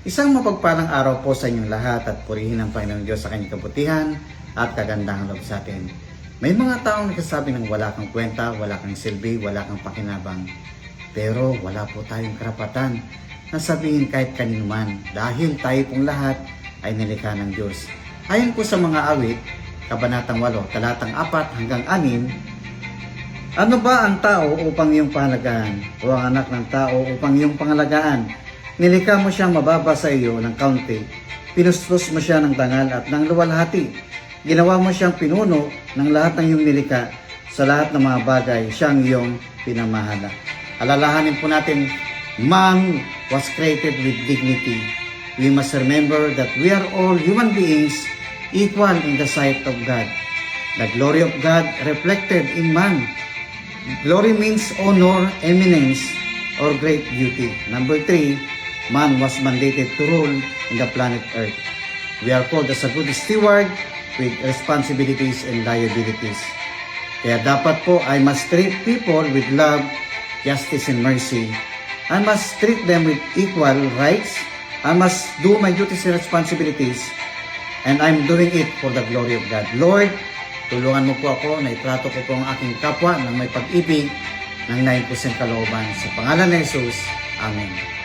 Isang mapagpalang araw po sa inyong lahat at purihin ang Panginoong Diyos sa kanyang kabutihan at kagandahan loob sa atin. May mga taong nagsasabi ng wala kang kwenta, wala kang silbi, wala kang pakinabang. Pero wala po tayong karapatan na sabihin kahit kanino man dahil tayo pong lahat ay nilikha ng Diyos. Ayon po sa mga awit, Kabanatang 8, talatang 4 hanggang 6, ano ba ang tao upang iyong pahalagahan o ang anak ng tao upang iyong pangalagaan? Nilikha mo siyang mababa sa iyo ng kaunti. Pinustos mo siya ng dangal at ng luwalhati. Ginawa mo siyang pinuno ng lahat ng iyong nilikha. Sa lahat ng mga bagay, siyang iyong pinamahala. Alalahanin po natin, man was created with dignity. We must remember that we are all human beings equal in the sight of God. The glory of God reflected in man. Glory means honor, eminence, or great beauty. Number 3, man was mandated to rule in the planet Earth. We are called as a good steward with responsibilities and liabilities. Kaya dapat po, I must treat people with love, justice, and mercy. I must treat them with equal rights. I must do my duties and responsibilities. And I'm doing it for the glory of God. Lord, tulungan mo po ako na itrato ko po ang aking kapwa ng may pag-ibig ng 9% kalooban. Sa pangalan ni Jesus, Amen.